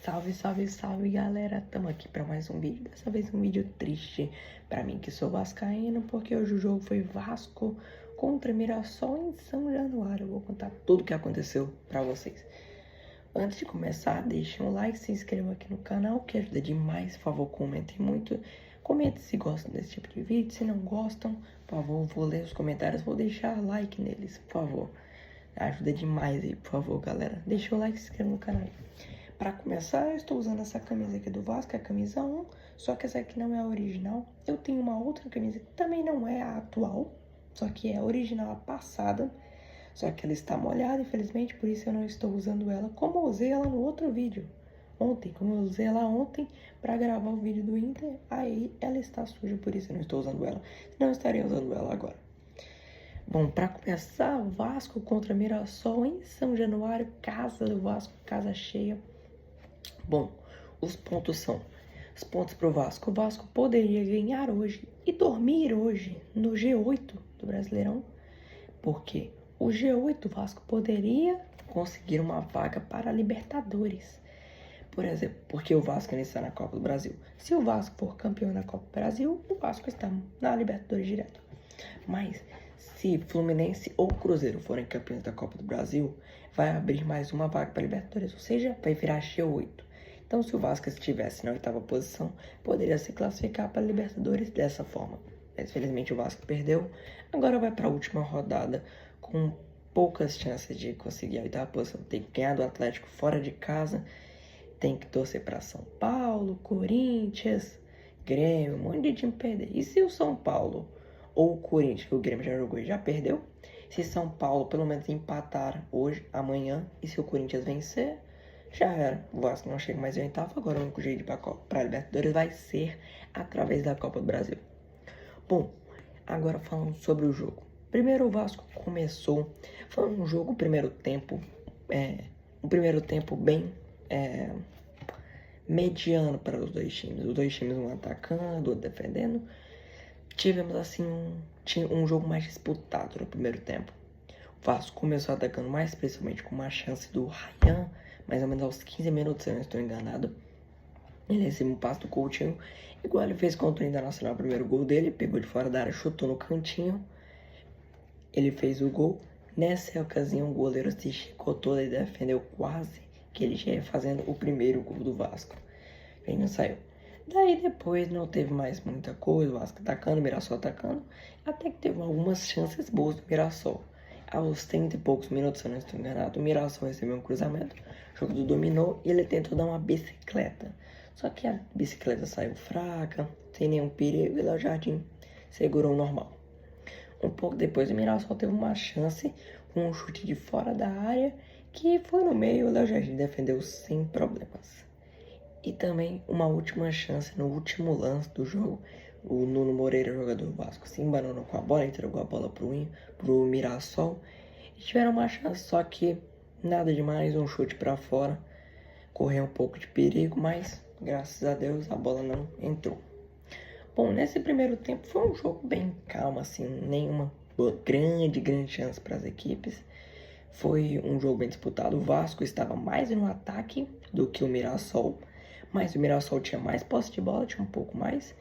Salve, salve, salve, galera! Tamo aqui pra mais um vídeo. Dessa vez um vídeo triste pra mim que sou vascaíno, porque hoje o jogo foi Vasco contra Mirassol em São Januário. Eu vou contar tudo o que aconteceu pra vocês. Antes de começar, deixem um like, se inscrevam aqui no canal, que ajuda demais. Por favor, comentem muito. Comentem se gostam desse tipo de vídeo. Se não gostam, por favor, vou ler os comentários, vou deixar like neles, por favor. Ajuda demais aí, por favor, galera. Deixa o like e se inscreva no canal. Para começar, eu estou usando essa camisa aqui do Vasco, a camisa 1, só que essa aqui não é a original. Eu tenho uma outra camisa que também não é a atual, só que é a original, a passada. Só que ela está molhada, infelizmente, por isso eu não estou usando ela como eu usei ela no outro vídeo. Ontem, como eu usei ela ontem para gravar o vídeo do Inter, aí ela está suja, por isso eu não estou usando ela. Não estarei usando ela agora. Bom, para começar, Vasco contra Mirassol em São Januário, casa do Vasco, casa cheia. Bom, os pontos são, os pontos pro Vasco. O Vasco poderia ganhar hoje e dormir hoje no G8 do Brasileirão, porque o G8 Vasco poderia conseguir uma vaga para a Libertadores. Por exemplo, porque o Vasco ainda está na Copa do Brasil. Se o Vasco for campeão da Copa do Brasil, o Vasco está na Libertadores direto. Mas se Fluminense ou Cruzeiro forem campeões da Copa do Brasil, vai abrir mais uma vaga para a Libertadores, ou seja, vai virar G8. Então, se o Vasco estivesse na 8ª posição, poderia se classificar para a Libertadores dessa forma. Mas, felizmente, o Vasco perdeu. Agora vai para a última rodada com poucas chances de conseguir a 8ª posição. Tem que ganhar do Atlético fora de casa, tem que torcer para São Paulo, Corinthians, Grêmio, um monte de time perder. E se o São Paulo ou o Corinthians, que o Grêmio já jogou e já perdeu, se São Paulo pelo menos empatar hoje, amanhã, e se o Corinthians vencer, já era. O Vasco não chega mais em 8º, agora o único jeito de ir para a Libertadores vai ser através da Copa do Brasil. Bom, agora falando sobre o jogo. Primeiro o Vasco começou, foi um jogo, primeiro tempo bem mediano para os dois times. Os dois times, um atacando, outro defendendo. Tivemos assim um jogo mais disputado no primeiro tempo. O Vasco começou atacando mais, principalmente com uma chance do Ryan, mais ou menos aos 15 minutos, se eu não estou enganado. Ele recebeu um passe do Coutinho, igual ele fez contra o Internacional, o primeiro gol dele, pegou de fora da área, chutou no cantinho. Ele fez o gol. Nessa ocasião, o goleiro se esticou todo e defendeu quase que ele já ia fazendo o primeiro gol do Vasco. Ele não saiu. Daí depois não teve mais muita coisa, o Vasco atacando, o Mirassol atacando, até que teve algumas chances boas do Mirassol. Aos 30 e poucos minutos, se eu não estou enganado, o Mirassol recebeu um cruzamento, o jogador dominou e ele tentou dar uma bicicleta. Só que a bicicleta saiu fraca, sem nenhum perigo, e o Léo Jardim segurou normal. Um pouco depois o Mirassol teve uma chance com um chute de fora da área, que foi no meio, o Léo Jardim defendeu sem problemas. E também uma última chance no último lance do jogo. O Nuno Moreira, jogador do Vasco, se embananou com a bola, entregou a bola pro Mirassol. E tiveram uma chance, só que nada demais, um chute para fora. Correu um pouco de perigo, mas graças a Deus a bola não entrou. Bom, nesse primeiro tempo foi um jogo bem calmo, assim, nenhuma grande chance para as equipes. Foi um jogo bem disputado. O Vasco estava mais no ataque do que o Mirassol. Mas o Mirassol tinha mais posse de bola, tinha um pouco mais,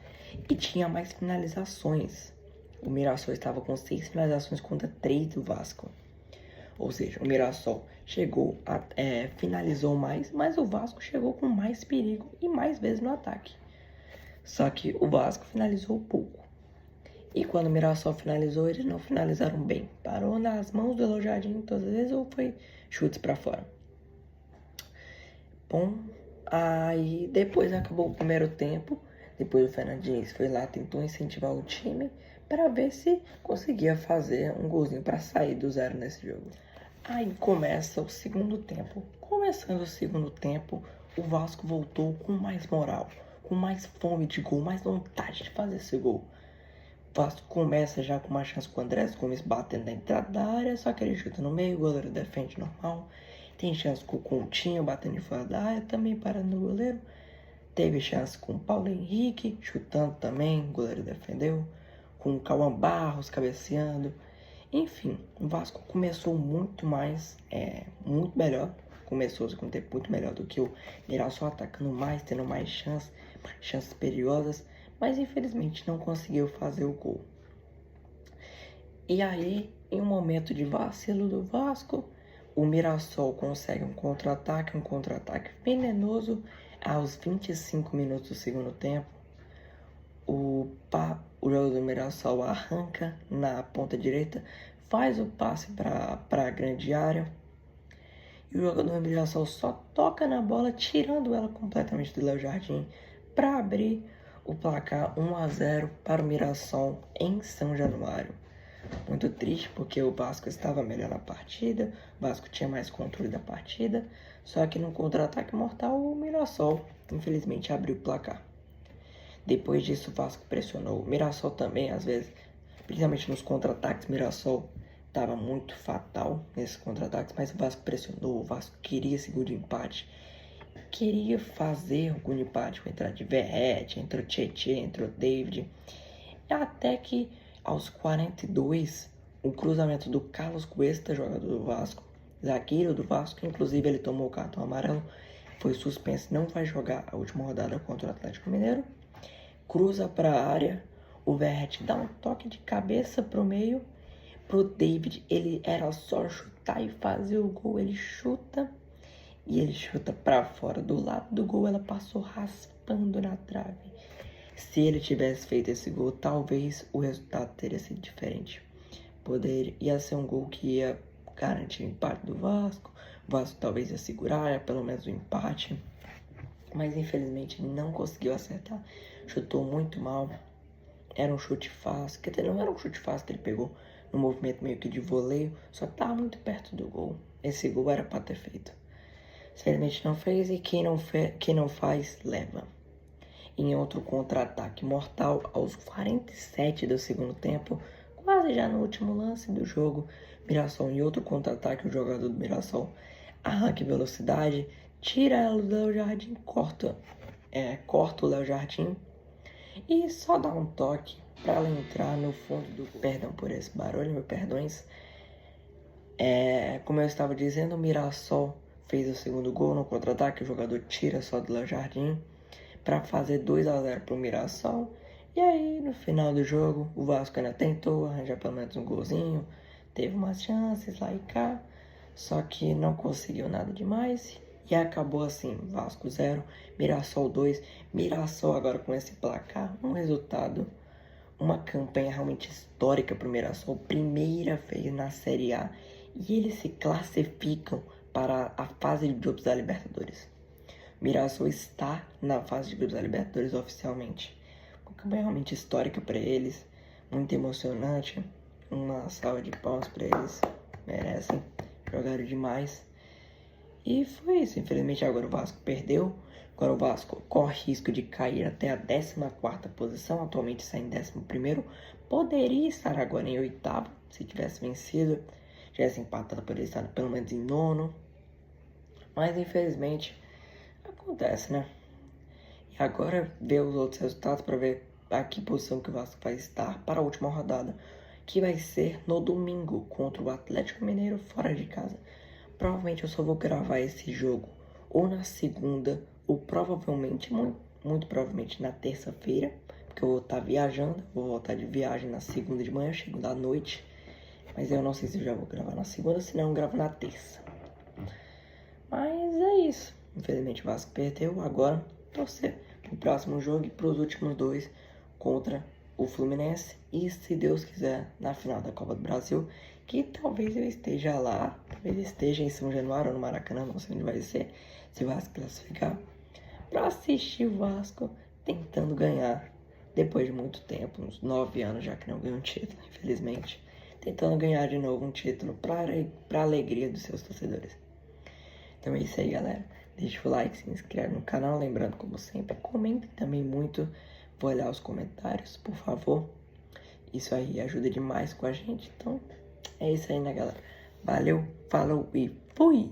e tinha mais finalizações. O Mirassol estava com 6 finalizações contra 3 do Vasco. Ou seja, o Mirassol finalizou mais, mas o Vasco chegou com mais perigo e mais vezes no ataque. Só que o Vasco finalizou pouco. E quando o Mirassol finalizou, eles não finalizaram bem. Parou nas mãos do Léo Jardim todas as vezes ou foi chutes para fora. Bom, aí depois acabou o primeiro tempo, depois o Fernandinho foi lá, tentou incentivar o time para ver se conseguia fazer um golzinho para sair do 0 nesse jogo. Aí começa o segundo tempo. Começando o segundo tempo, o Vasco voltou com mais moral, com mais fome de gol, mais vontade de fazer esse gol. O Vasco começa já com uma chance com o Andrés Gomes batendo na entrada da área, só que ele chuta no meio, o goleiro defende normal. Tem chance com o Coutinho batendo de fora da área, também parando no goleiro. Teve chance com o Paulo Henrique, chutando também, o goleiro defendeu. Com o Cauã Barros cabeceando. Enfim, o Vasco começou muito melhor começou o segundo tempo muito melhor do que o Mirassol, atacando mais, tendo mais chances perigosas, mas infelizmente não conseguiu fazer o gol. E aí, em um momento de vacilo do Vasco, o Mirassol consegue um contra-ataque venenoso aos 25 minutos do segundo tempo. O jogador do Mirassol arranca na ponta direita, faz o passe para a grande área. E o jogador do Mirassol só toca na bola, tirando ela completamente do Léo Jardim, para abrir o placar 1-0 para o Mirassol em São Januário. Muito triste, porque o Vasco estava melhor na partida, o Vasco tinha mais controle da partida, só que no contra-ataque mortal o Mirassol infelizmente abriu o placar. Depois disso o Vasco pressionou. O Mirassol também, às vezes, principalmente nos contra-ataques, o Mirassol estava muito fatal nesses contra-ataques, mas o Vasco pressionou, o Vasco queria segundo empate, queria fazer o segundo empate com a entrada de Verratti, entrou Tietê, entrou David, até que aos 42, o cruzamento do Carlos Cuesta, jogador do Vasco, zagueiro do Vasco, inclusive ele tomou o cartão amarelo, foi suspenso, não vai jogar a última rodada contra o Atlético Mineiro, cruza para a área, o Verratti dá um toque de cabeça para o meio, pro David, ele era só chutar e fazer o gol, ele chuta e ele chuta para fora, do lado do gol ela passou raspando na trave. Se ele tivesse feito esse gol, talvez o resultado teria sido diferente. Ia ser um gol que ia garantir o empate do Vasco. O Vasco talvez ia segurar, pelo menos o empate. Mas infelizmente não conseguiu acertar. Chutou muito mal. Era um chute fácil. Quer dizer, não era um chute fácil que ele pegou no movimento meio que de voleio. Só estava muito perto do gol. Esse gol era para ter feito. Infelizmente não fez e quem não faz, leva. Em outro contra-ataque mortal, aos 47 do segundo tempo, quase já no último lance do jogo, Mirassol em outro contra-ataque, o jogador do Mirassol arranca em velocidade, tira ela do Léo Jardim, corta o Léo Jardim e só dá um toque para ela entrar no fundo do... Perdão por esse barulho, meus perdões. Como eu estava dizendo, o Mirassol fez o segundo gol no contra-ataque, o jogador tira só do Léo Jardim para fazer 2-0 para o Mirassol. E aí, no final do jogo, o Vasco ainda tentou arranjar pelo menos um golzinho, teve umas chances lá e cá, só que não conseguiu nada demais. E acabou assim, Vasco 0, Mirassol 2. Mirassol agora com esse placar, um resultado, uma campanha realmente histórica para o Mirassol, primeira vez na Série A, e eles se classificam para a fase de grupos da Libertadores. Mirassol está na fase de grupos da Libertadores oficialmente. Uma campanha realmente histórica para eles, muito emocionante. Uma salva de palmas para eles, merecem, jogaram demais. E foi isso, infelizmente agora o Vasco perdeu. Agora o Vasco corre risco de cair até a 14ª posição, atualmente está em 11º. Poderia estar agora em 8º, se tivesse vencido. Tivesse empatado, poderia estar pelo menos em 9º. Mas infelizmente acontece, né? E agora ver os outros resultados para ver a que posição que o Vasco vai estar para a última rodada, que vai ser no domingo contra o Atlético Mineiro fora de casa. Provavelmente eu só vou gravar esse jogo ou na segunda, ou provavelmente, muito provavelmente na terça-feira, porque eu vou estar viajando, vou voltar de viagem na segunda de manhã, chego da noite, mas eu não sei se eu já vou gravar na segunda, senão eu gravo na terça. Mas é isso. Infelizmente o Vasco perdeu, agora torcer pro próximo jogo e pros últimos 2 contra o Fluminense e, se Deus quiser, na final da Copa do Brasil, que talvez eu esteja lá, talvez esteja em São Januário ou no Maracanã, não sei onde vai ser, se o Vasco classificar, para assistir o Vasco tentando ganhar, depois de muito tempo, uns 9 anos já que não ganhou um título, infelizmente, tentando ganhar de novo um título para alegria dos seus torcedores. Então é isso aí, galera. Deixa o like, se inscreve no canal. Lembrando, como sempre, comentem também muito. Vou olhar os comentários, por favor. Isso aí ajuda demais com a gente. Então, é isso aí, né, galera? Valeu, falou e fui!